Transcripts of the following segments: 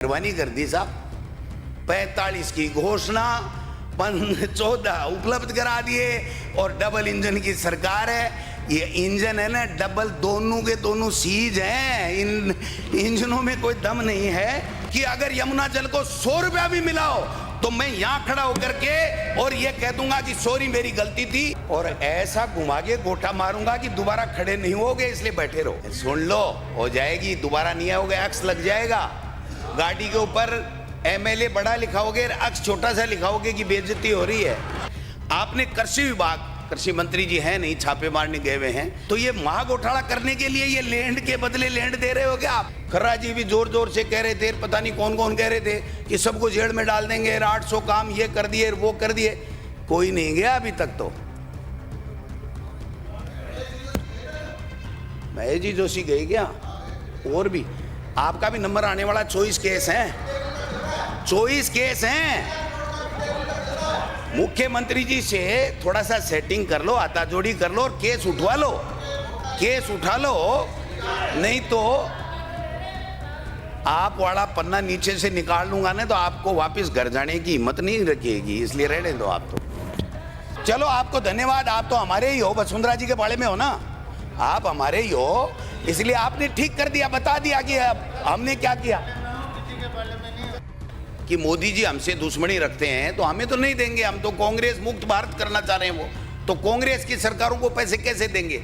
मेहरबानी कर दी साहब, 45 की घोषणा, 14 उपलब्ध करा दिए और डबल इंजन की सरकार है। ये इंजन है ना डबल, दोनों के दोनों सीज हैं, इन इंजनों में कोई दम नहीं है कि अगर यमुना जल को 100 रुपया भी मिलाओ तो मैं यहाँ खड़ा होकर के और ये कह दूंगा कि सॉरी मेरी गलती थी, और ऐसा घुमा के गोटा मारूंगा कि दोबारा खड़े नहीं होगे, इसलिए बैठे रहो। सुन लो, हो जाएगी, दोबारा नहीं आओगे, एक्स लग जाएगा। गाड़ी के ऊपर एमएलए बड़ा लिखाओगे, अक्स छोटा सा लिखाओगे कि बेइज्जती हो रही है। आपने कृषि विभाग, कृषि मंत्री जी हैं नहीं, छापे मारने गए हुए हैं, तो ये महागोठाला करने के लिए ये लैंड के बदले लैंड दे रहे हो क्या आप? खर्रा जी भी जोर जोर से कह रहे थे, पता नहीं कौन कौन कह रहे थे कि सबको जेल में डाल देंगे, 800 काम ये कर दिए वो कर दिए। कोई नहीं गया अभी तक। तो महेश जी जोशी गए क्या? और भी आपका भी नंबर आने वाला। 24 केस हैं, 24 केस हैं। मुख्यमंत्री जी से थोड़ा सा सेटिंग कर लो, आता जोड़ी कर लो और केस उठवा लो, केस उठा लो, नहीं तो आप वाला पन्ना नीचे से निकाल लूंगा ना तो आपको वापस घर जाने की हिम्मत नहीं रखेगी, इसलिए रहने दो आप। तो चलो, आपको धन्यवाद, आप तो हमारे ही हो, वसुंधरा जी के बारे में हो ना, आप हमारे ही हो, इसलिए आपने ठीक कर दिया, बता दिया कि हमने क्या किया कि मोदी जी हमसे दुश्मनी रखते हैं तो हमें तो नहीं देंगे, हम तो कांग्रेस मुक्त भारत करना चाह रहे हैं, वो तो कांग्रेस की सरकारों को पैसे कैसे देंगे।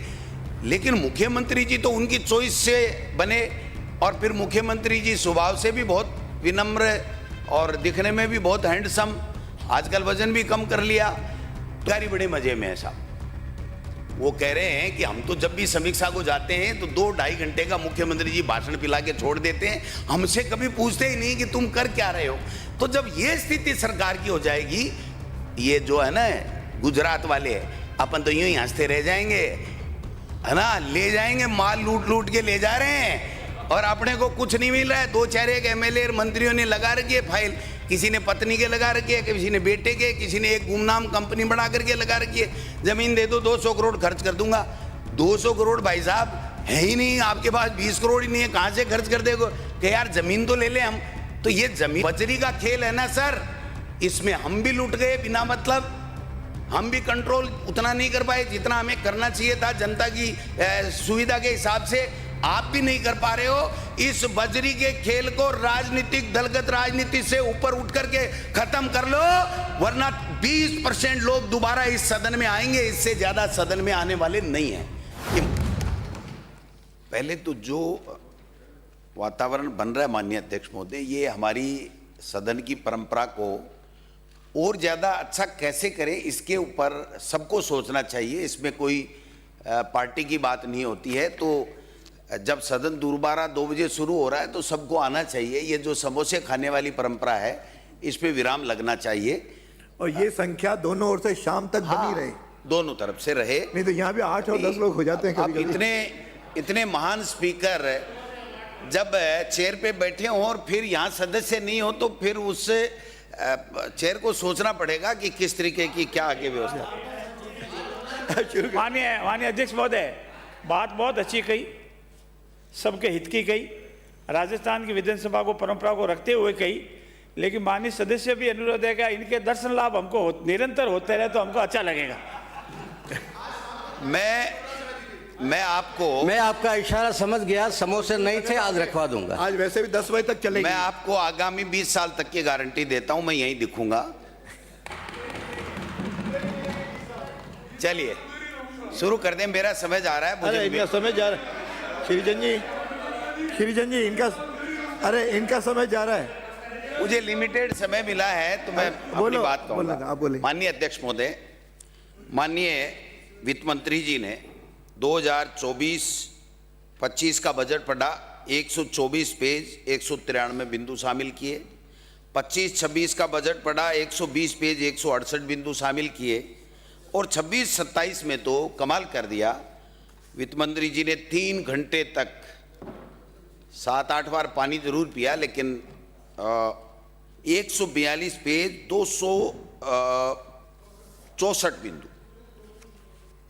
लेकिन मुख्यमंत्री जी तो उनकी चॉइस से बने, और फिर मुख्यमंत्री जी स्वभाव से भी बहुत विनम्र और दिखने में भी बहुत हैंडसम, आजकल वजन भी कम कर लिया, गाड़ी बड़े मजे में है साहब। वो कह रहे हैं कि हम तो जब भी समीक्षा को जाते हैं तो 2-2.5 घंटे का मुख्यमंत्री जी भाषण पिला के छोड़ देते हैं, हमसे कभी पूछते ही नहीं कि तुम कर क्या रहे हो। तो जब ये स्थिति सरकार की हो जाएगी, ये जो है ना गुजरात वाले, अपन तो यूं ही हंसते रह जाएंगे, है ना, ले जाएंगे माल लूट लूट के ले जा रहे हैं और अपने को कुछ नहीं मिल रहा है। 2-4 एक एमएलए मंत्रियों ने लगा रखी है फाइल, किसी ने पत्नी के लगा रखी है, किसी ने बेटे के, किसी ने एक गुमनाम कंपनी बना करके लगा रखी है, जमीन दे दो 200 करोड़ खर्च कर दूंगा। 200 करोड़ भाई साहब है ही नहीं आपके पास, 20 करोड़ ही नहीं है, कहां से खर्च कर देगो कि यार जमीन तो ले ले हम। तो ये जमीन बजरी का खेल है ना सर, इसमें हम भी लूट गए बिना मतलब, हम भी कंट्रोल उतना नहीं कर पाए जितना हमें करना चाहिए था जनता की सुविधा के हिसाब से, आप भी नहीं कर पा रहे हो। इस बजरी के खेल को राजनीतिक दलगत राजनीति से ऊपर उठ करके खत्म कर लो, वरना 20% लोग दोबारा इस सदन में आएंगे, इससे ज्यादा सदन में आने वाले नहीं हैं। पहले तो जो वातावरण बन रहा है माननीय अध्यक्ष महोदय, ये हमारी सदन की परंपरा को और ज्यादा अच्छा कैसे करें, इसके ऊपर सबको सोचना चाहिए। इसमें कोई पार्टी की बात नहीं होती है। तो जब सदन दोबारा 2 बजे शुरू हो रहा है तो सबको आना चाहिए। ये जो समोसे खाने वाली परंपरा है, इस पे विराम लगना चाहिए, और ये संख्या दोनों ओर से शाम तक बनी रहे, दोनों तरफ से रहे, नहीं तो यहाँ भी 8 और 10 लोग हो जाते हैं कभी कभी। इतने महान स्पीकर जब चेयर पे बैठे हों और फिर यहाँ सदस्य नहीं हो तो फिर उससे चेयर को सोचना पड़ेगा कि किस तरीके की क्या आगे व्यवस्था। माननीय अध्यक्ष महोदय, बात बहुत अच्छी कही, सबके हित की कही, राजस्थान की विधानसभा को परंपरा को रखते हुए कही, लेकिन माननीय सदस्य भी अनुरोध है कि इनके दर्शन लाभ हमको निरंतर होते रहे तो हमको अच्छा लगेगा। मैं आपका इशारा समझ गया, समोसे नहीं थे, आज रखवा दूंगा। आज वैसे भी 10 बजे तक चलेगी। मैं आपको आगामी 20 साल तक की गारंटी देता हूं, मैं यहीं दिखूंगा। चलिए शुरू कर दें, मेरा समय जा रहा है, मुझे समय जा रहा है। श्रीजन जी इनका समय जा रहा है, मुझे लिमिटेड समय मिला है तो मैं अपनी बात कहूंगा। माननीय अध्यक्ष महोदय, माननीय वित्त मंत्री जी ने 2024-25 का बजट पढ़ा, 124 पेज 193 बिंदु शामिल किए। 25-26 का बजट पढ़ा, 120 पेज 168 बिंदु शामिल किए, और 26-27 में तो कमाल कर दिया, वित्त मंत्री जी ने 3 घंटे तक 7-8 बार पानी जरूर पिया, लेकिन 142 पेज 264 बिंदु।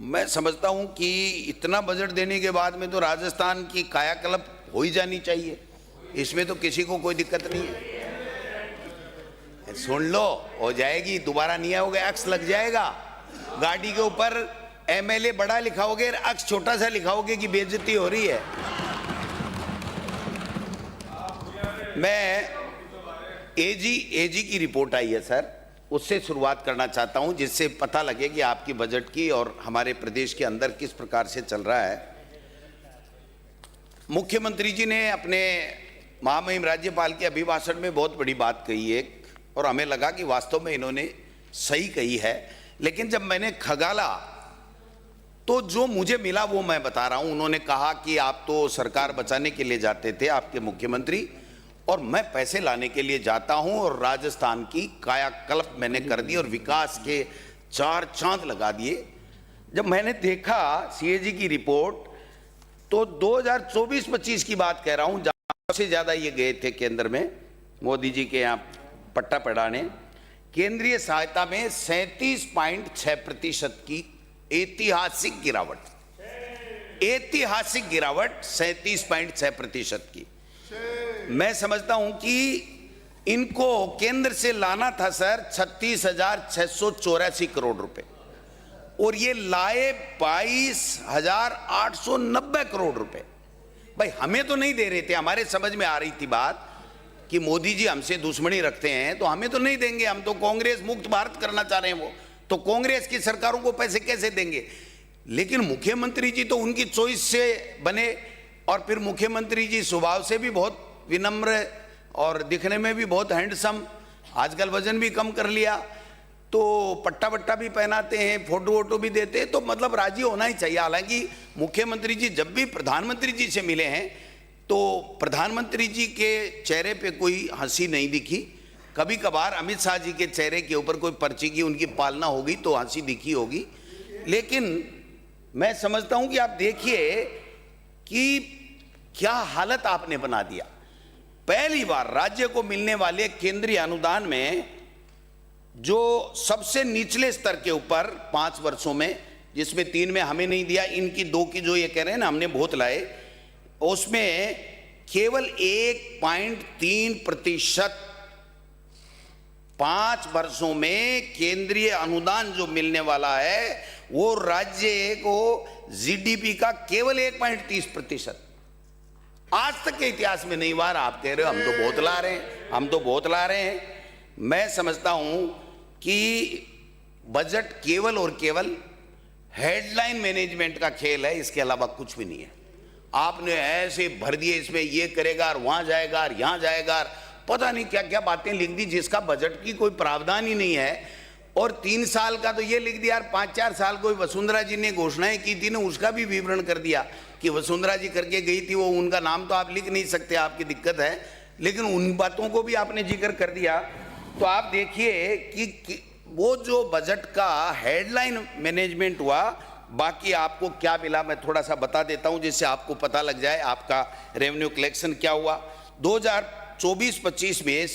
मैं समझता हूं कि इतना बजट देने के बाद में तो राजस्थान की कायाकल्प हो ही जानी चाहिए। इसमें तो किसी को कोई दिक्कत नहीं है। सुन लो, हो जाएगी, दोबारा नहीं आओगे, अक्स लग जाएगा। गाड़ी के ऊपर एमएलए बड़ा लिखाओगे, अक्स छोटा सा लिखाओगे कि बेइज्जती हो रही है। मैं एजी की रिपोर्ट आई है सर, उससे शुरुआत करना चाहता हूं, जिससे पता लगे कि आपकी बजट की और हमारे प्रदेश के अंदर किस प्रकार से चल रहा है। मुख्यमंत्री जी ने अपने महामहिम राज्यपाल के अभिभाषण में बहुत बड़ी बात कही एक, और हमें लगा कि वास्तव में इन्होंने सही कही है। लेकिन जब मैंने खगाला तो जो मुझे मिला वो मैं बता रहा हूं। उन्होंने कहा कि आप तो सरकार बचाने के लिए जाते थे, आपके मुख्यमंत्री, और मैं पैसे लाने के लिए जाता हूं, और राजस्थान की कायाकल्प मैंने कर दी और विकास के 4 चांद लगा दिए। जब मैंने देखा सीएजी की रिपोर्ट तो 2024-25 की बात कह रहा हूं, जहां सबसे ज्यादा ये गए थे केंद्र में, मोदी जी के यहाँ पट्टा पड़ाने, केंद्रीय सहायता में 37.6% की ऐतिहासिक गिरावट, 37.6% की। मैं समझता हूं कि इनको केंद्र से लाना था सर 36,684 करोड़ रुपए, और ये लाए 22,890 करोड़ रुपए। भाई हमें तो नहीं दे रहे थे, हमारे समझ में आ रही थी बात कि मोदी जी हमसे दुश्मनी रखते हैं तो हमें तो नहीं देंगे, हम तो कांग्रेस मुक्त भारत करना चाह रहे हैं, वो तो कांग्रेस की सरकारों को पैसे कैसे देंगे। लेकिन मुख्यमंत्री जी तो उनकी चॉइस से बने, और फिर मुख्यमंत्री जी स्वभाव से भी बहुत विनम्र और दिखने में भी बहुत हैंडसम, आजकल वजन भी कम कर लिया, तो पट्टा वट्टा भी पहनाते हैं, फोटो वोटो भी देते हैं, तो मतलब राजी होना ही चाहिए। हालांकि मुख्यमंत्री जी जब भी प्रधानमंत्री जी से मिले हैं तो प्रधानमंत्री जी के चेहरे पे कोई हंसी नहीं दिखी। कभी कभार अमित शाह जी के चेहरे के ऊपर कोई पर्ची की उनकी पालना होगी तो हंसी दिखी होगी। लेकिन मैं समझता हूं कि आप देखिए कि क्या हालत आपने बना दिया। पहली बार राज्य को मिलने वाले केंद्रीय अनुदान में जो सबसे निचले स्तर के ऊपर 5 वर्षों में, जिसमें 3 में हमें नहीं दिया, इनकी 2 की जो ये कह रहे हैं ना हमने बहुत लाए, उसमें केवल 1.3% 5 वर्षों में केंद्रीय अनुदान जो मिलने वाला है वो राज्य को जीडीपी का केवल 1.30%। आज तक के इतिहास में नहीं हुआ। आप कह रहे हो हम तो बहुत ला रहे हैं, हम तो बहुत ला रहे हैं। मैं समझता हूं कि बजट केवल और केवल हेडलाइन मैनेजमेंट का खेल है, इसके अलावा कुछ भी नहीं है। आपने ऐसे भर दिए, इसमें ये करेगा और वहां जाएगा और यहां जाएगा, पता नहीं क्या क्या बातें लिख दी जिसका बजट की कोई प्रावधान ही नहीं है। और 3 साल का तो ये लिख दिया, 5-4 साल कोई वसुंधरा जी ने घोषणाएं की थी ना, उसका भी विवरण कर दिया कि वसुंधरा जी करके गई थी, वो उनका नाम तो आप लिख नहीं सकते, आपकी दिक्कत है, लेकिन उन बातों को भी आपने जिक्र कर दिया। तो आप देखिए कि वो जो बजट का हेडलाइन मैनेजमेंट हुआ, बाकी आपको क्या मिला मैं थोड़ा सा बता देता हूं जिससे आपको पता लग जाए आपका रेवेन्यू कलेक्शन क्या हुआ। 2024-25 में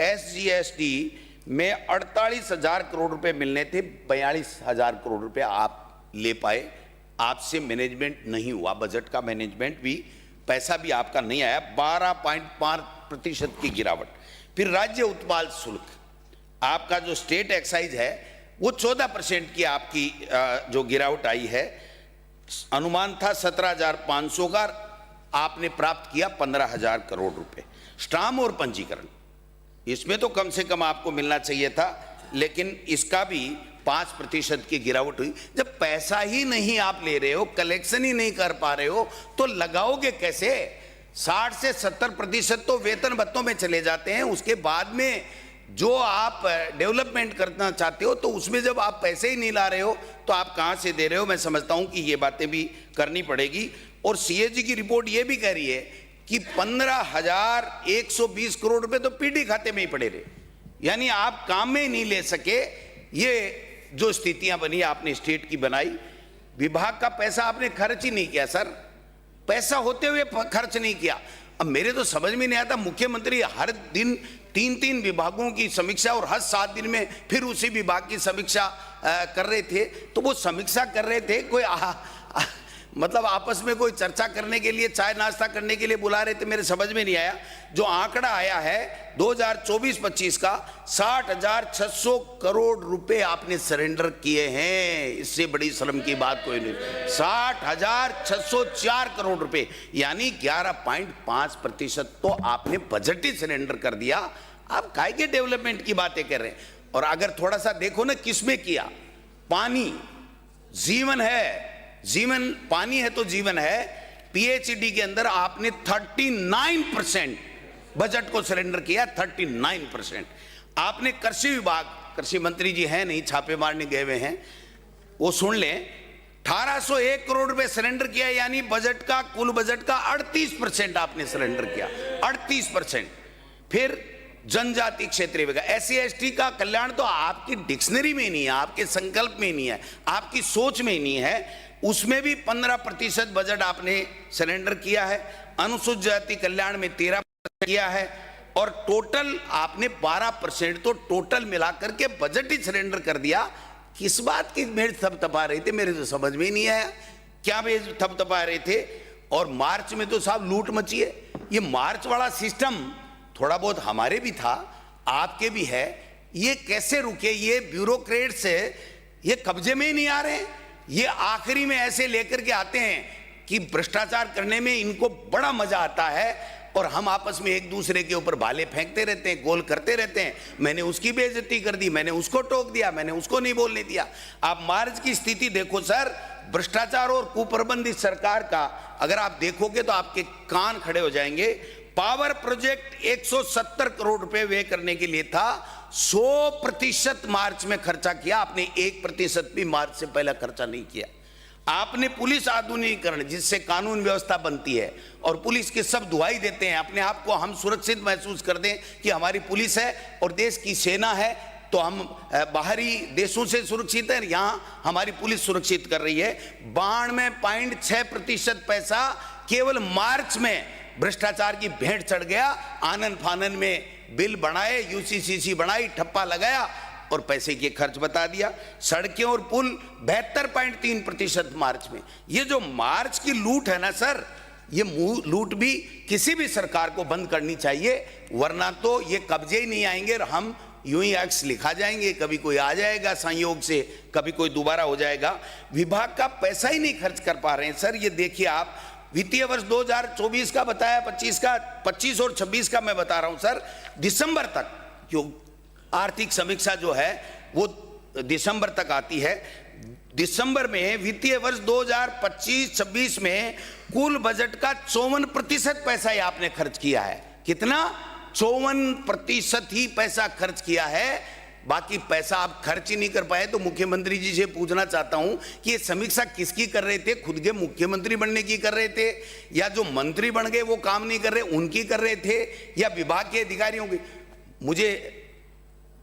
SGST में 48,000 करोड़ रुपए मिलने थे, 42,000 करोड़ रुपए आप ले पाए। आपसे मैनेजमेंट नहीं हुआ, बजट का मैनेजमेंट भी, पैसा भी आपका नहीं आया। 12.5% की गिरावट। फिर राज्य उत्पाद शुल्क, आपका जो स्टेट एक्साइज है वो 14% की आपकी जो गिरावट आई है। अनुमान था 17,500 का, आपने प्राप्त किया 15,000 करोड़ रुपए। स्टाम्प और पंजीकरण, इसमें तो कम से कम आपको मिलना चाहिए था, लेकिन इसका भी 5% की गिरावट हुई। जब पैसा ही नहीं आप ले रहे हो, कलेक्शन ही नहीं कर पा रहे हो, तो लगाओगे कैसे? 60 से 70% तो वेतन भत्तों में चले जाते हैं। उसके बाद में जो आप डेवलपमेंट करना चाहते हो, तो उसमें जब आप पैसे ही नहीं ला रहे हो तो आप कहां से दे रहे हो? मैं समझता हूं कि ये बातें भी करनी पड़ेगी। और सीएजी की रिपोर्ट ये भी कह रही है कि 15,120 करोड़ रुपए तो पीडी खाते में ही पड़े रहे, यानी आप काम में ही नहीं ले सके। ये जो स्थितियां बनी आपने स्टेट की बनाई, विभाग का पैसा आपने खर्च ही नहीं किया सर, पैसा होते हुए खर्च नहीं किया। अब मेरे तो समझ में नहीं आता, मुख्यमंत्री हर दिन 3-3 विभागों की समीक्षा और हर 7 दिन में फिर उसी विभाग की समीक्षा कर रहे थे। तो वो समीक्षा कर रहे थे, कोई मतलब आपस में कोई चर्चा करने के लिए, चाय नाश्ता करने के लिए बुला रहे थे, मेरे समझ में नहीं आया। जो आंकड़ा आया है 2024-25 का 60,600 करोड़ रुपए आपने सरेंडर किए हैं। इससे बड़ी शर्म की बात कोई नहीं। 60,604 करोड़ रुपए यानी 11.5% तो आपने बजट ही सरेंडर कर दिया। आप काय के डेवलपमेंट की बातें कर रहे हैं। और अगर थोड़ा सा देखो ना किसमें किया, पानी जीवन है, जीवन पानी है तो जीवन है। पीएचईडी के अंदर आपने 39% बजट को सरेंडर किया, 39%। आपने कृषि विभाग, कृषि मंत्री जी हैं नहीं, छापे मारने गए हुए हैं, वो सुन लें, 1801 करोड़ रुपए सरेंडर किया, यानी बजट का, कुल बजट का 38% आपने सरेंडर किया, 38%। फिर जनजाति क्षेत्रीय विकास, SC/ST का कल्याण तो आपकी डिक्शनरी में नहीं है, आपके संकल्प में नहीं है, आपकी सोच में नहीं है। उसमें भी 15% बजट आपने सरेंडर किया है। अनुसूचित जाति कल्याण में 13% किया है और टोटल आपने 12%, तो टोटल मिलाकर के बजट ही सरेंडर कर दिया। किस बात की मेज थपथपा रहे थे, मेरे तो समझ में ही नहीं आया क्या मेज थपथपा रहे थे। और मार्च में तो साहब लूट मची है। ये मार्च वाला सिस्टम थोड़ा बहुत हमारे भी था, आपके भी है, ये कैसे रुके? ये ब्यूरोक्रेट्स ये कब्जे में ही नहीं आ रहे हैं। ये आखिरी में ऐसे लेकर के आते हैं कि भ्रष्टाचार करने में इनको बड़ा मजा आता है और हम आपस में एक दूसरे के ऊपर भाले फेंकते रहते हैं, गोल करते रहते हैं। मैंने उसकी बेइज्जती कर दी, मैंने उसको टोक दिया, मैंने उसको नहीं बोलने दिया। आप मार्च की स्थिति देखो सर, भ्रष्टाचार और कुप्रबंधित सरकार का अगर आप देखोगे तो आपके कान खड़े हो जाएंगे। पावर प्रोजेक्ट 170 करोड़ रुपए व्यय करने के लिए था, 100% मार्च में खर्चा किया आपने, 1% भी मार्च से पहले खर्चा नहीं किया। आपने पुलिस आधुनिकीकरण, जिससे कानून व्यवस्था बनती है और पुलिस के सब दुहाई देते हैं, अपने आप को हम सुरक्षित महसूस कर दें कि हमारी पुलिस है और देश की सेना है, तो हम बाहरी देशों से सुरक्षित हैं, यहाँ हमारी पुलिस सुरक्षित कर रही है। 92.6% पैसा केवल मार्च में भ्रष्टाचार की भेंट चढ़ गया। आनंद फानन में बिल बनाए, यूसीसीसी बनाई, ठप्पा लगाया और पैसे के खर्च बता दिया। सड़कें और पुल 72.3% मार्च में। ये जो मार्च की लूट है ना सर, ये लूट भी किसी भी सरकार को बंद करनी चाहिए, वरना तो ये कब्जे ही नहीं आएंगे और हम यूं ही एक्स लिखा जाएंगे। कभी कोई आ जाएगा संयोग से, कभी कोई दोबारा हो जाएगा। विभाग का पैसा ही नहीं खर्च कर पा रहे हैं सर। ये देखिए आप, वित्तीय वर्ष 2024 का बताया, 25 और 26 का मैं बता रहा हूं सर। दिसंबर तक जो आर्थिक समीक्षा जो है वो दिसंबर तक आती है। दिसंबर में वित्तीय वर्ष 2025-26 में कुल बजट का 54% पैसा ही आपने खर्च किया है। कितना? 54% ही पैसा खर्च किया है। बाकी पैसा आप खर्च ही नहीं कर पाए। तो मुख्यमंत्री जी से पूछना चाहता हूं कि ये समीक्षा किसकी कर रहे थे? खुद के मुख्यमंत्री बनने की कर रहे थे, या जो मंत्री बन गए वो काम नहीं कर रहे उनकी कर रहे थे, या विभाग के अधिकारियों की? मुझे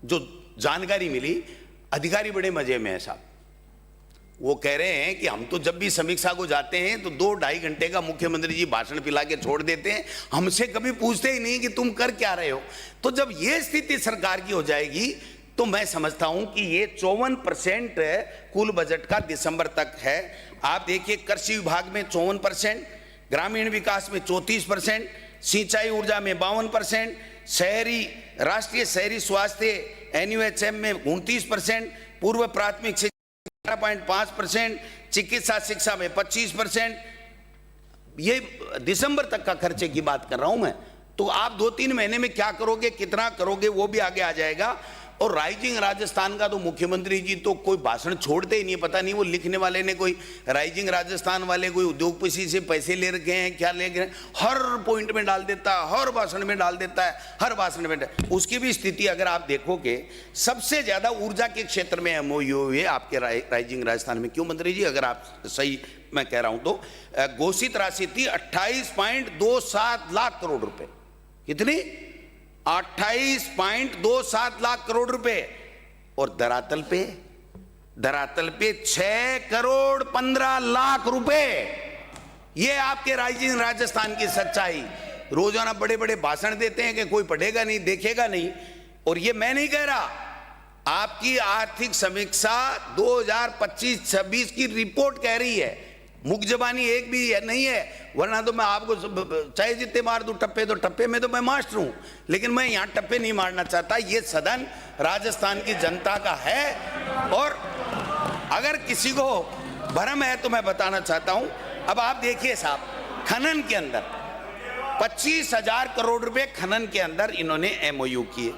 जो जानकारी मिली, अधिकारी बड़े मजे में है साहब। वो कह रहे हैं कि हम तो जब भी समीक्षा को जाते हैं तो 2-2.5 घंटे का मुख्यमंत्री जी भाषण पिला के छोड़ देते हैं, हमसे कभी पूछते ही नहीं कि तुम कर क्या रहे हो। तो जब ये स्थिति सरकार की हो जाएगी तो मैं समझता हूं कि ये 54% कुल बजट का दिसंबर तक है। आप देखिए, कृषि विभाग में 54%, ग्रामीण विकास में 34%, सिंचाई ऊर्जा में 52%, शहरी राष्ट्रीय शहरी स्वास्थ्य NUHM में 29%, पूर्व प्राथमिक शिक्षा 11.5%, चिकित्सा शिक्षा में 25%। ये दिसंबर तक का खर्चे की बात कर रहा हूं मैं। तो आप 2-3 महीने में क्या करोगे, कितना करोगे, वो भी आगे आ जाएगा। और राइजिंग राजस्थान का तो मुख्यमंत्री जी तो कोई भाषण छोड़ते ही नहीं। पता नहीं वो लिखने वाले ने कोई राइजिंग राजस्थान वाले कोई उद्योगपति से पैसे ले रखे हैं, क्या ले रहे हैं, हर पॉइंट में डाल देता है, हर भाषण में डाल देता है, हर भाषण में। उसकी भी स्थिति अगर आप देखोगे, सबसे ज्यादा ऊर्जा के क्षेत्र में MOU हुए आपके राइजिंग राजस्थान में। क्यों मंत्री जी? अगर आप सही मैं कह रहा हूं तो घोषित राशि थी 28.27 लाख करोड़ रुपए। कितनी? 28.27 लाख करोड़ रुपए। और धरातल पे 6 करोड़ 15 लाख रुपए। ये आपके राइजिंग राजस्थान की सच्चाई। रोजाना बड़े बड़े भाषण देते हैं कि कोई पढ़ेगा नहीं, देखेगा नहीं। और ये मैं नहीं कह रहा, आपकी आर्थिक समीक्षा 2025-26 की रिपोर्ट कह रही है। मुख जबानी एक भी है नहीं है, वरना तो मैं आपको चाहे जितने मार दूं टप्पे, तो टप्पे में तो मैं मास्टर हूं, लेकिन मैं यहाँ टप्पे नहीं मारना चाहता। ये सदन राजस्थान की जनता का है, और अगर किसी को भ्रम है तो मैं बताना चाहता हूं। अब आप देखिए साहब, खनन के अंदर 25,000 करोड़ रुपए खनन के अंदर इन्होंने एमओयू किए,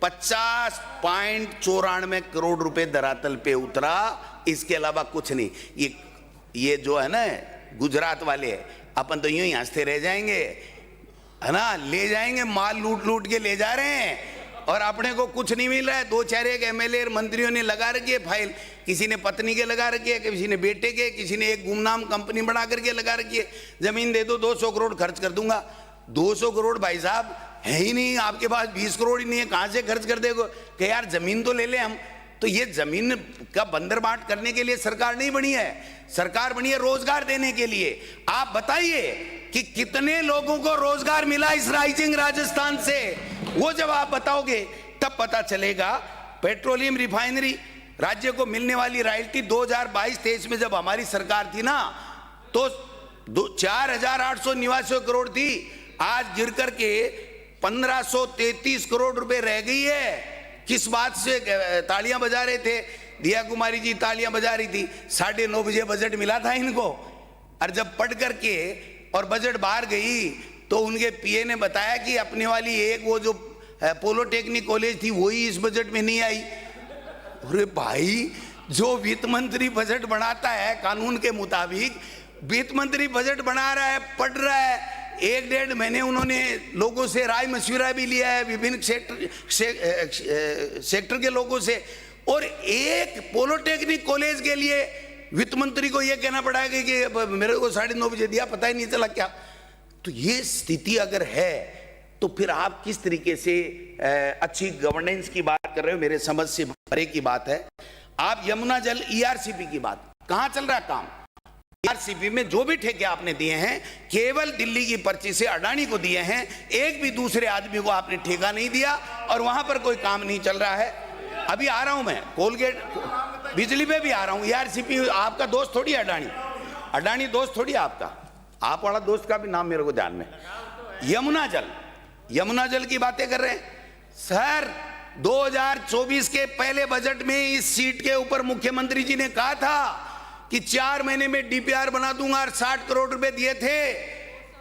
50.94 करोड़ रुपए धरातल पे उतरा, इसके अलावा कुछ नहीं। ये जो है ना गुजरात वाले, अपन तो यूं ही हंसते रह जाएंगे, है ना, ले जाएंगे माल लूट लूट के ले जा रहे हैं, और अपने को कुछ नहीं मिल रहा है। 2-4 एमएलए मंत्रियों ने लगा रखी है फाइल, किसी ने पत्नी के लगा रखी है, किसी ने बेटे के, किसी ने एक गुमनाम कंपनी बना करके लगा रखी है। जमीन दे दो 200 करोड़ खर्च कर दूंगा। 200 करोड़ भाई साहब है ही नहीं आपके पास, 20 करोड़ ही नहीं है, कहां से खर्च कर देगो कि यार जमीन तो ले ले हम। तो ये जमीन का बंदर बांट करने के लिए सरकार नहीं बनी है, सरकार बनी है रोजगार देने के लिए। आप बताइए कि कितने लोगों को रोजगार मिला इस राइजिंग राजस्थान से, वो जब आप बताओगे तब पता चलेगा। पेट्रोलियम रिफाइनरी, राज्य को मिलने वाली रॉयल्टी 2022-23 में जब हमारी सरकार थी ना, तो 4,889 करोड़ थी, आज गिर करके 1,533 करोड़ रुपए रह गई है। किस बात से तालियां बजा रहे थे? दिया कुमारी जी तालियां बजा रही थी, 9:30 बजे बजट मिला था इनको, और जब पढ़ करके और बजट बाहर गई तो उनके पीए ने बताया कि अपने वाली एक वो जो पॉलिटेक्निक कॉलेज थी वही इस बजट में नहीं आई। अरे भाई, जो वित्त मंत्री बजट बनाता है कानून के मुताबिक, वित्त मंत्री बजट बना रहा है, पढ़ रहा है, 1-1.5 महीने उन्होंने लोगों से राय मशविरा भी लिया है, विभिन्न सेक्टर के लोगों से, और एक पॉलिटेक्निक कॉलेज के लिए वित्त मंत्री को यह कहना पड़ा है कि मेरे को 9:30 बजे दिया, पता ही नहीं चला क्या। तो ये स्थिति अगर है तो फिर आप किस तरीके से अच्छी गवर्नेंस की बात कर रहे हो? मेरे समझ से परे की बात है। आप यमुना जल ईआरसीपी की बात, कहां चल रहा काम? ईआरसीपी में जो भी ठेके आपने दिए हैं केवल दिल्ली की पर्ची से अडानी को दिए हैं, एक भी दूसरे आदमी को आपने ठेका नहीं दिया, और वहां पर कोई काम नहीं चल रहा है। अभी आ रहा हूं मैं कोलगेट बिजली पे भी आ रहा हूं। ईआरसीपी आपका दोस्त थोड़ी अडानी, अडानी दोस्त थोड़ी आपका, आप वाला दोस्त का भी नाम मेरे को ध्यान में। यमुना जल की बातें कर रहे हैं सर। 2024 के पहले बजट में इस सीट के ऊपर मुख्यमंत्री जी ने कहा था कि 4 महीने में डीपीआर बना दूंगा, और 60 करोड़ रुपए दिए थे।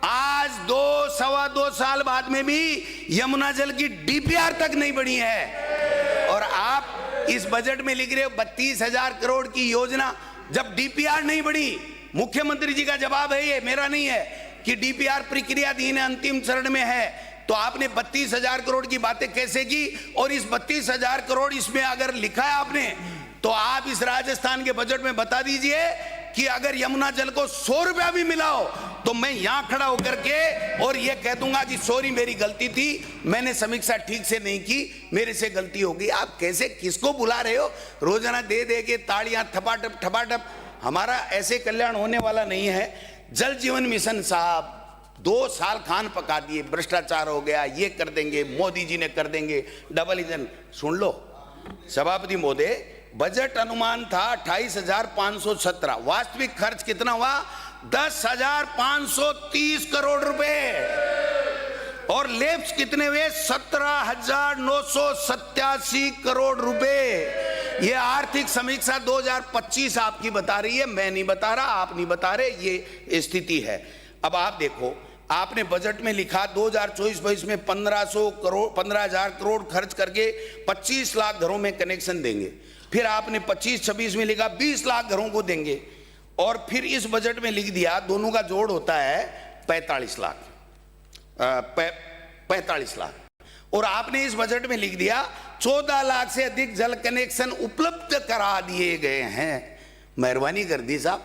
आज 2-2.25 साल बाद में भी यमुना जल की डीपीआर तक नहीं बनी है, और आप इस बजट में लिख रहे हो 32,000 करोड़ की योजना, जब डीपीआर नहीं बनी। मुख्यमंत्री जी का जवाब है, ये मेरा नहीं है, कि डीपीआर प्रक्रियाधीन अंतिम चरण में है। तो आपने 32,000 करोड़ की बातें कैसे की? और इस 32,000 करोड़ इसमें अगर लिखा है आपने, तो आप इस राजस्थान के बजट में बता दीजिए कि अगर यमुना जल को 100 रुपया भी मिला हो तो मैं यहां खड़ा होकर के और ये कह दूंगा कि सॉरी मेरी गलती थी, मैंने समीक्षा ठीक से नहीं की, मेरे से गलती हो गई। आप कैसे, किसको बुला रहे हो? रोजाना दे दे के तालियां ठपाठप ठपाठप। हमारा ऐसे कल्याण होने वाला नहीं है। जल जीवन मिशन साहब 2 साल खान पका दिए, भ्रष्टाचार हो गया, ये कर देंगे, मोदी जी ने कर देंगे, डबल इंजन। सुन लो सभापति महोदय, बजट अनुमान था 28,517, वास्तविक खर्च कितना हुआ? 10,530 करोड़ रुपए, और लेप्स कितने हुए? 17,987 करोड़ रुपए। ये आर्थिक समीक्षा 2025 आपकी बता रही है, मैं नहीं बता रहा, आप नहीं बता रहे, ये स्थिति है। अब आप देखो, आपने बजट में लिखा 2024-25 में 15,000 करोड़ खर्च करके 25 लाख घरों में कनेक्शन देंगे। फिर आपने 25-26 में लिखा 20 लाख घरों को देंगे, और फिर इस बजट में लिख दिया, दोनों का जोड़ होता है 45 लाख, 45 लाख। और आपने इस बजट में लिख दिया 14 लाख से अधिक जल कनेक्शन उपलब्ध करा दिए गए हैं। मेहरबानी कर दी साहब,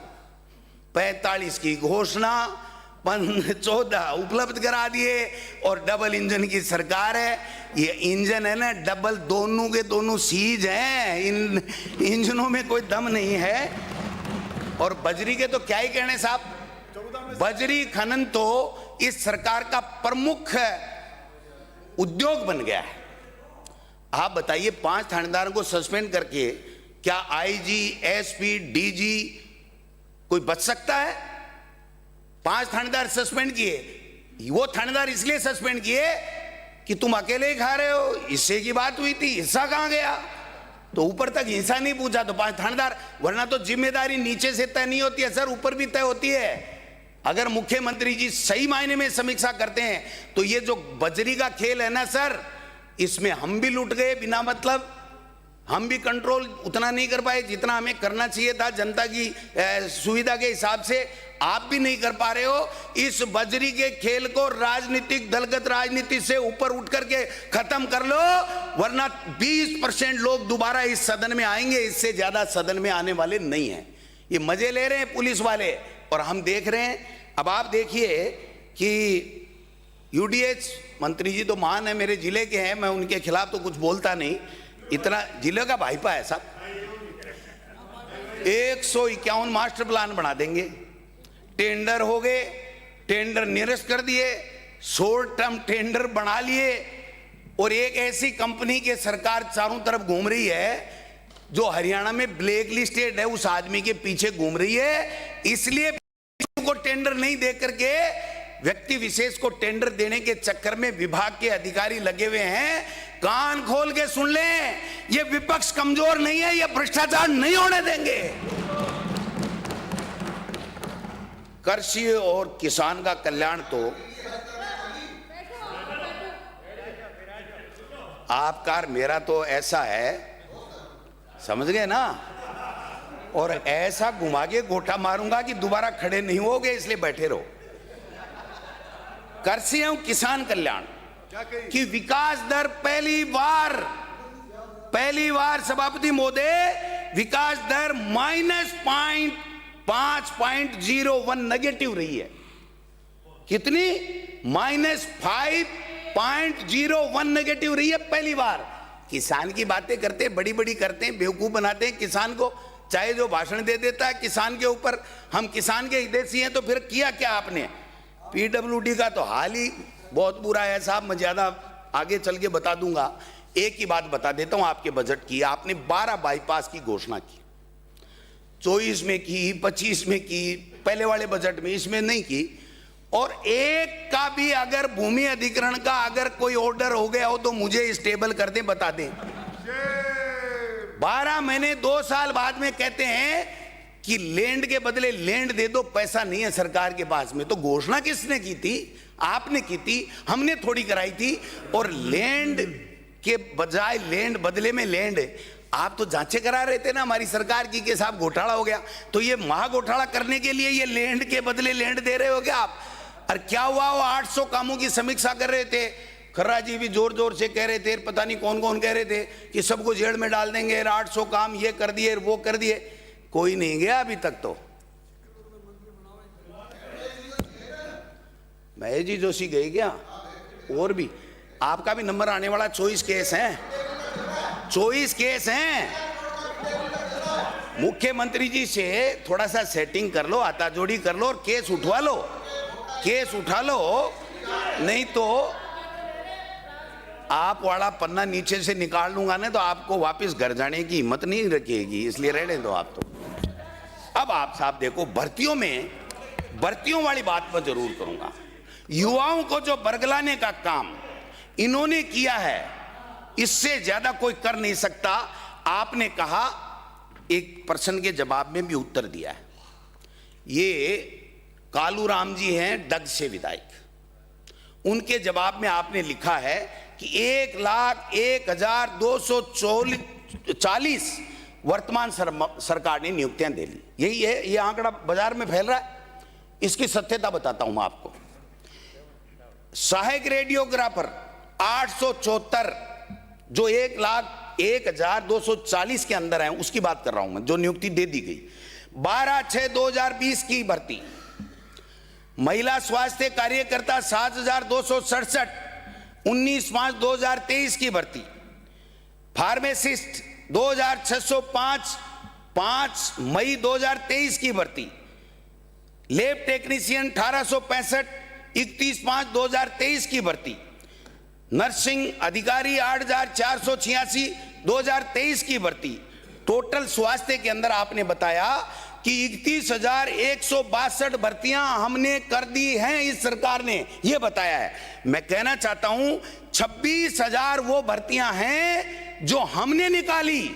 45 की घोषणा, 14 उपलब्ध करा दिए, और डबल इंजन की सरकार है। ये इंजन है ना डबल, दोनों के दोनों सीज हैं, इन इंजनों में कोई दम नहीं है। और बजरी के तो क्या ही कहने साहब, बजरी खनन तो इस सरकार का प्रमुख उद्योग बन गया है। आप बताइए, 5 थानेदारों को सस्पेंड करके क्या आईजी, एसपी, डीजी कोई बच सकता है? 5 थानेदार सस्पेंड किए, वो थानेदार इसलिए सस्पेंड किए कि तुम अकेले ही खा रहे हो, हिस्से की बात हुई थी, हिस्सा कहां गया? तो ऊपर तक हिस्सा नहीं पूछा तो 5 थानेदार, वरना तो जिम्मेदारी नीचे से तय नहीं होती है सर, ऊपर भी तय होती है। अगर मुख्यमंत्री जी सही मायने में समीक्षा करते हैं तो ये जो बजरी का खेल है ना सर, इसमें हम भी लुट गए बिना मतलब, हम भी कंट्रोल उतना नहीं कर पाए जितना हमें करना चाहिए था जनता की सुविधा के हिसाब से, आप भी नहीं कर पा रहे हो। इस बजरी के खेल को राजनीतिक दलगत राजनीति से ऊपर उठ करके खत्म कर लो, वरना 20% लोग दोबारा इस सदन में आएंगे, इससे ज्यादा सदन में आने वाले नहीं हैं। ये मजे ले रहे हैं पुलिस वाले और हम देख रहे हैं। अब आप देखिए कि यूडीएच मंत्री जी तो महान है, मेरे जिले के हैं, मैं उनके खिलाफ तो कुछ बोलता नहीं, इतना जिले का भाईपा है साहब। 151 मास्टर प्लान बना देंगे, टेंडर हो गए, टेंडर निरस्त कर दिए, शॉर्ट टर्म टेंडर बना लिए, और एक ऐसी कंपनी के सरकार चारों तरफ घूम रही है जो हरियाणा में ब्लैक लिस्टेड है, उस आदमी के पीछे घूम रही है। इसलिए को टेंडर नहीं दे करके व्यक्ति विशेष को टेंडर देने के चक्कर में विभाग के अधिकारी लगे हुए हैं। कान खोल के सुन लें, ये विपक्ष कमजोर नहीं है, ये भ्रष्टाचार नहीं होने देंगे। कृषि और किसान का कल्याण तो आपका और मेरा तो ऐसा है, समझ गए ना, और ऐसा घुमा के गोटा मारूंगा कि दोबारा खड़े नहीं होगे, इसलिए बैठे रहो। कृषि एवं किसान कल्याण की विकास दर पहली बार सभापति महोदय, विकास दर -5.01 नेगेटिव रही है। कितनी? -5.01 नेगेटिव रही है पहली बार। किसान की बातें करते हैं, बड़ी बड़ी करते हैं, बेवकूफ बनाते हैं किसान को, चाहे जो भाषण दे देता है किसान के ऊपर। हम किसान के हितैषी हैं तो फिर किया क्या आपने? पीडब्ल्यूडी का तो हाल ही बहुत बुरा है साहब, मैं ज्यादा आगे चल के बता दूंगा। एक ही बात बता देता हूं आपके बजट की, आपने 12 बाईपास की घोषणा की, 24 में की, 25 में की, पहले वाले बजट में, इसमें नहीं की। और एक का भी अगर भूमि अधिग्रहण का अगर कोई ऑर्डर हो गया हो तो मुझे स्टेबल कर दें, बता दें। 12 महीने 2 साल बाद में कहते हैं कि लैंड के बदले लैंड दे दो, पैसा नहीं है सरकार के पास में। तो घोषणा किसने की थी? आपने की थी, हमने थोड़ी कराई थी। और लैंड के बजाय लैंड, बदले में लैंड, आप तो जांचें करा रहे थे ना हमारी सरकार की कि साहब घोटाला हो गया। तो ये महा घोटाला करने के लिए ये लैंड के बदले लैंड दे रहे हो क्या आप? और क्या हुआ? वो 800 कामों की समीक्षा कर रहे थे, खर्रा जी भी जोर जोर से कह रहे थे, पता नहीं कौन कौन कह रहे थे कि सबको जेल में डाल देंगे, 800 काम ये कर दिए वो कर दिए। कोई नहीं गया अभी तक। तो महेश जी जोशी गए क्या? और भी आपका भी नंबर आने वाला। 24 केस हैं, 24 केस हैं। मुख्यमंत्री जी से थोड़ा सा सेटिंग कर लो, हाथाजोड़ी कर लो और केस उठवा लो, केस उठा लो, नहीं तो आप वाला पन्ना नीचे से निकाल लूंगा ना तो आपको वापस घर जाने की हिम्मत नहीं रखेगी, इसलिए रहने दो आप। तो अब आप साहब देखो, भर्तियों वाली बात मैं जरूर करूंगा। युवाओं को जो बरगलाने का काम इन्होंने किया है, इससे ज्यादा कोई कर नहीं सकता। आपने कहा, एक प्रश्न के जवाब में भी उत्तर दिया है। ये कालूराम जी हैं डग से विधायक, उनके जवाब में आपने लिखा है कि 1,01,240 वर्तमान सरकार ने नियुक्तियां दे ली। यही है, ये आंकड़ा बाजार में फैल रहा है, इसकी सत्यता बताता हूं मैं आपको। सहायक रेडियोग्राफर 874, जो 1,01,240 के अंदर है, उसकी बात कर रहा हूं मैं, जो नियुक्ति दे दी गई। 12/6/2020 की भर्ती। महिला स्वास्थ्य कार्यकर्ता 7,267, 19/5/2023 की भर्ती। फार्मासिस्ट 2,605, 5 मई 2023 की भर्ती। लैब टेक्नीशियन 1,865, 31/5/2023 की भर्ती। नर्सिंग अधिकारी 8,486, 2023 की भर्ती। टोटल स्वास्थ्य के अंदर आपने बताया कि 31,162 भर्तियां हमने कर दी हैं इस सरकार ने, यह बताया है। मैं कहना चाहता हूं 26,000 वो भर्तियां हैं जो हमने निकाली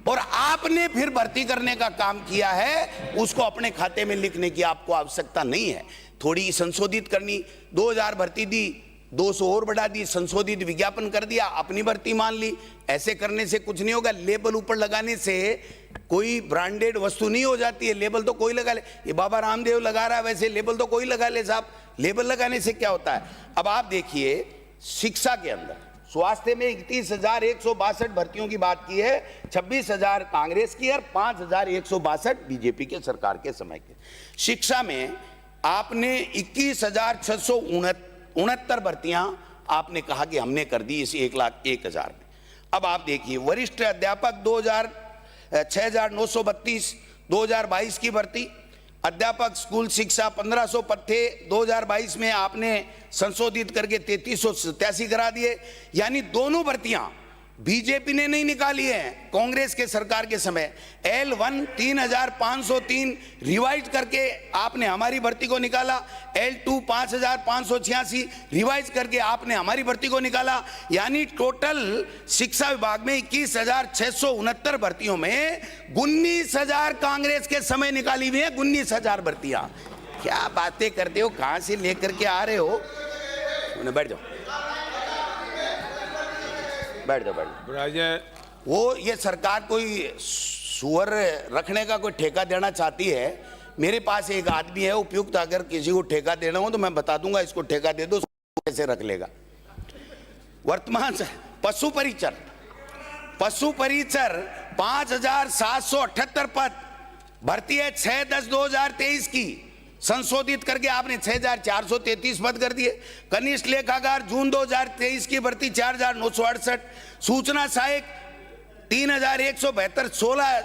और आपने फिर भर्ती करने का काम किया है, उसको अपने खाते में लिखने की आपको आवश्यकता नहीं है। थोड़ी संशोधित करनी, 2,000 भर्ती दी, 200 और बढ़ा दी, संशोधित विज्ञापन कर दिया, अपनी भर्ती मान ली। ऐसे करने से कुछ नहीं होगा। लेबल ऊपर लगाने से कोई ब्रांडेड वस्तु नहीं हो जाती है। लेबल तो कोई लगा ले, ये बाबा रामदेव लगा रहा है, वैसे लेबल तो कोई लगा ले साहब। लेबल लगाने से क्या होता है? अब आप देखिए, शिक्षा के अंदर स्वास्थ्य में 31,162 भर्तियों की बात की है, 26,000 कांग्रेस की और 5,162 बीजेपी के सरकार के समय के। शिक्षा में आपने 21,669 भर्तियां आपने कहा कि हमने कर दी इस 1,01,000 में। अब आप देखिए, वरिष्ठ अध्यापक 6,932 2022 की भर्ती, अध्यापक स्कूल शिक्षा 1,500 पद थे, 2022 में आपने संशोधित करके 3,387 करा दिए। यानी दोनों भर्तियां बीजेपी ने नहीं निकाली है, कांग्रेस के सरकार के समय। L1 3,503 रिवाइज करके आपने हमारी भर्ती को निकाला, L2 5,586 रिवाइज करके आपने हमारी भर्ती को निकाला। यानी टोटल शिक्षा विभाग में 21,669 भर्तियों में 19,000 कांग्रेस के समय निकाली हुई है। 19,000 भर्तियां, क्या बातें करते हो, कहां से लेकर के आ रहे हो? बैठ जाओ, बैठ जाओ, बैठ जाओ। वो ये सरकार कोई सुअर रखने का कोई ठेका देना चाहती है। मेरे पास एक आदमी है उपयुक्त, अगर किसी को ठेका देना हो तो मैं बता दूंगा, इसको ठेका दे दो, कैसे रख लेगा। वर्तमान पशु परिचर 5,778 पद, भर्ती है 6/10/2023 की, संशोधित करके आपने 6,433 पद कर दिए। कनिष्ठ लेखाकार जून 2023 की भर्ती 4,968, सूचना सहायक 3,172, 16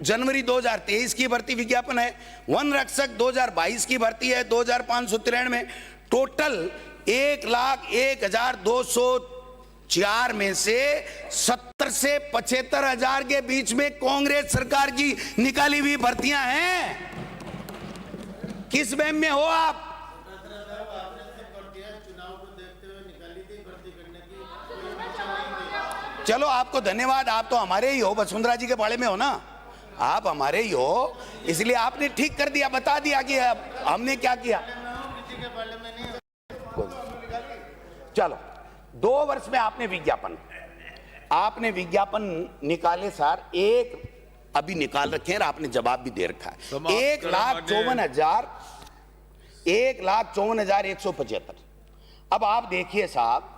जनवरी 2023 की भर्ती विज्ञापन है। वन रक्षक 2022 की भर्ती है 2,593 में। टोटल 1,01,204 में से 70 से 75,000 के बीच में कांग्रेस सरकार की निकाली हुई भर्तियां हैं। किस वहम में हो आप? चलो, आपको धन्यवाद, आप तो हमारे ही हो, वसुंधरा जी के बारे में हो ना, आप हमारे ही हो, इसलिए आपने ठीक कर दिया, बता दिया कि हमने क्या किया। चलो, 2 वर्ष में आपने विज्ञापन निकाले सर, एक अभी निकाल रखे हैं, आपने जवाब भी दे रखा है। 1,54,175। अब आप देखिए साहब,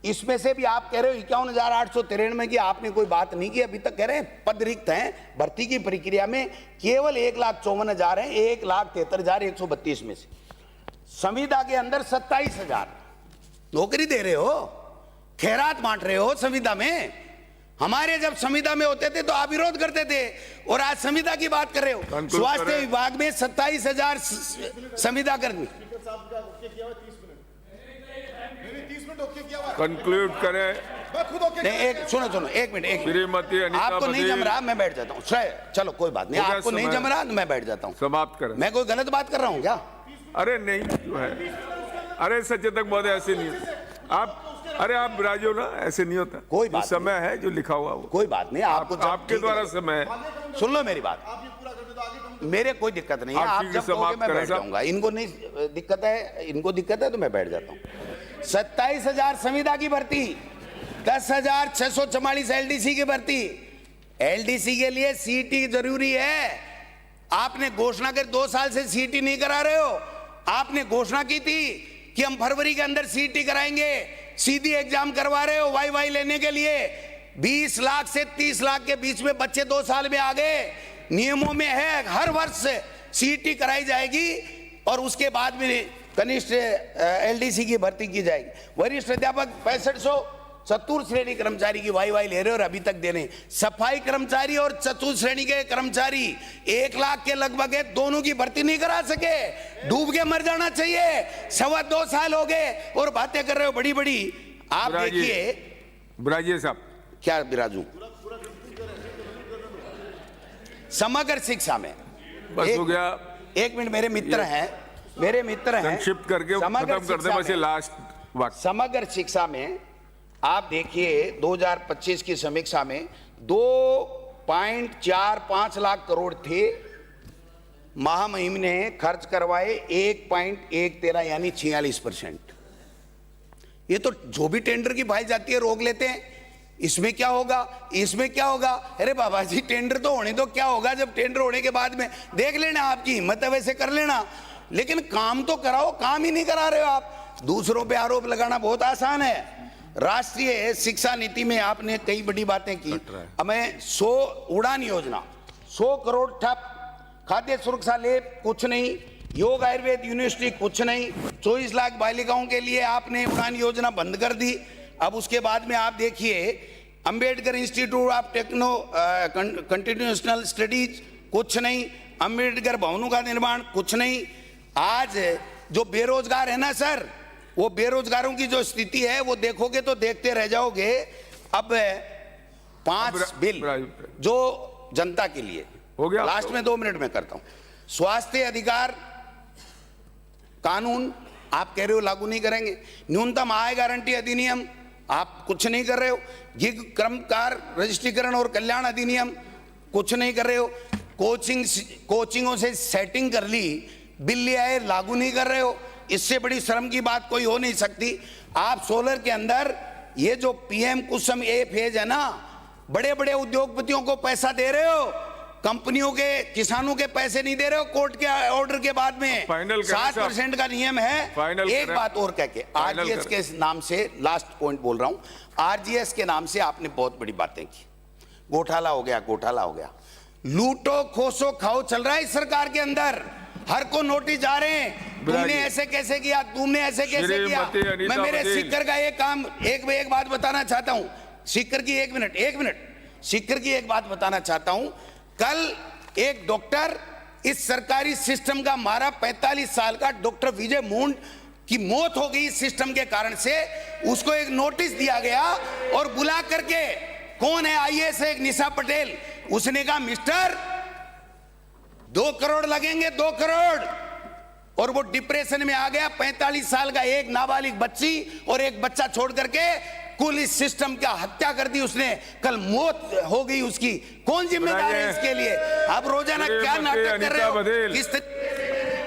इसमें से भी आप कह रहे हो 51,893 की आपने कोई बात नहीं की, अभी तक कह रहे हैं पद रिक्त हैं भर्ती की प्रक्रिया में, केवल 1,54,000 हैं 1,73,132 में से। संविदा के अंदर 27,000 नौकरी दे रहे हो, खैरात बांट रहे हो संविदा में। हमारे जब संविदा में होते थे तो आप विरोध करते थे, और आज संविदा की बात कर रहे हो। स्वास्थ्य विभाग में 27,000 संविदा कर्मी। कंक्लूड करें। एक सुनो, एक मिनट। श्रीमती अनीता आपको नहीं जम रहा, मैं बैठ जाता हूँ। चलो कोई बात नहीं, आपको नहीं जम रहा, मैं बैठ जाता हूँ। समाप्त करें। मैं कोई गलत बात कर रहा हूँ क्या? अरे नहीं, जो है, अरे सचेतक महोदय, ऐसे नहीं आप, अरे आप राजो ना, ऐसे नहीं होता। कोई बात समय है जो लिखा हुआ वो। कोई बात नहीं, आपको आपके द्वारा समय है। सुन लो मेरी बात, मेरे कोई दिक्कत नहीं है, आप जब कहोगे मैं बैठ जाऊंगा। इनको नहीं दिक्कत है, इनको दिक्कत है तो मैं बैठ जाता हूँ। 27,000 संविदा की भर्ती, 10,644 एलडीसी की भर्ती। एलडीसी के लिए सीटी जरूरी है। आपने घोषणा कर 2 साल से सीटी नहीं करा रहे हो। आपने घोषणा की थी कि हम फरवरी के अंदर सीटी कराएंगे, सीधी एग्जाम करवा रहे हो वाई लेने के लिए। 20 लाख से 30 लाख के बीच में बच्चे 2 साल में आ गए। नियमों में है हर वर्ष सीटी कराई जाएगी और उसके बाद में कनिष्ठ एलडीसी की भर्ती की जाएगी। वरिष्ठ अध्यापक 6500 चतुर्थ श्रेणी कर्मचारी की वाई ले रहे हो और अभी तक दे रहे। सफाई कर्मचारी और चतुर्थ श्रेणी के कर्मचारी 1 लाख के लगभग है, दोनों की भर्ती नहीं करा सके। डूब के मर जाना चाहिए। 2.25 साल हो गए और बातें कर रहे हो बड़ी बड़ी। आप देखिए बिराजिए साहब। क्या बिराजू? समग्र शिक्षा में बस हो गया। एक मिनट, मेरे मित्र हैं, मेरे मित्र हैं, संक्षिप्त करके समग्र खत्म कर दे, शिक्षा बस ये में- लास्ट वाक्य। समग्र शिक्षा में आप देखिए 2025 की समीक्षा में 2.45 लाख करोड़ थे, महामहिम ने खर्च करवाए 1.13 यानी 46%। ये तो जो भी टेंडर की फाइल जाती है रोक लेते हैं, इसमें क्या होगा, इसमें क्या होगा। अरे बाबा जी, टेंडर तो होने दो, क्या होगा जब टेंडर होने के बाद में देख लेना, आपकी हिम्मत है वैसे कर लेना, लेकिन काम तो कराओ, काम ही नहीं करा रहे हो आप। दूसरों पे आरोप लगाना बहुत आसान है। राष्ट्रीय शिक्षा नीति में आपने कई बड़ी बातें की, हमें 100 उड़ान योजना 100 करोड़ ठप, खाद्य सुरक्षा लैब कुछ नहीं, योग आयुर्वेद यूनिवर्सिटी कुछ नहीं, 24 लाख बालिकाओं के लिए आपने उड़ान योजना बंद कर दी। अब उसके बाद में आप देखिए Ambedkar institute of techno continuational studies कुछ नहीं, अंबेडकर भवनों का निर्माण कुछ नहीं। आज जो बेरोजगार है ना सर, वो बेरोजगारों की जो स्थिति है वो देखोगे तो देखते रह जाओगे। अब 5 बिल जो जनता के लिए हो गया, लास्ट में 2 मिनट में करता हूं। स्वास्थ्य अधिकार कानून आप कह रहे हो लागू नहीं करेंगे, न्यूनतम आय गारंटी अधिनियम आप कुछ नहीं कर रहे हो, गिग कर्मकार रजिस्ट्रीकरण और कल्याण अधिनियम कुछ नहीं कर रहे हो, कोचिंगों से सेटिंग कर ली, बिल ले आए लागू नहीं कर रहे हो। इससे बड़ी शर्म की बात कोई हो नहीं सकती। आप सोलर के अंदर ये जो पीएम कुसुम ए फेज है ना, बड़े बड़े उद्योगपतियों को पैसा दे रहे हो, कंपनियों के, किसानों के पैसे नहीं दे रहे हो। कोर्ट के ऑर्डर के बाद में 7% का नियम है। एक बात और कह के आरजीएस के नाम से लास्ट पॉइंट बोल रहा हूं, आरजीएस के नाम से आपने बहुत बड़ी बातें की, घोटाला हो गया, घोटाला हो गया, लूटो खोसो खाओ चल रहा है इस सरकार के अंदर, हर को नोटिस जा रहे हैं, तुमने ऐसे कैसे किया, तुमने ऐसे कैसे किया। मैं मेरे सीकर का एक काम, एक बात बताना चाहता हूं, सीकर की एक मिनट सीकर की एक बात बताना चाहता हूं। कल एक डॉक्टर इस सरकारी सिस्टम का मारा, 45 साल का डॉक्टर विजय मूंड की मौत हो गई इस सिस्टम के कारण से। उसको एक नोटिस दिया गया और बुला करके, कौन है आईएएस है, निशा पटेल, उसने कहा मिस्टर 2 करोड़ लगेंगे, 2 करोड़, और वो डिप्रेशन में आ गया। 45 साल का एक नाबालिग बच्ची और एक बच्चा छोड़ करके कुल इस सिस्टम का हत्या कर दी उसने। कल मौत हो गई उसकी, कौन जिम्मेदार है इसके लिए। आप रोजाना क्या नाटक कर रहे हो, किस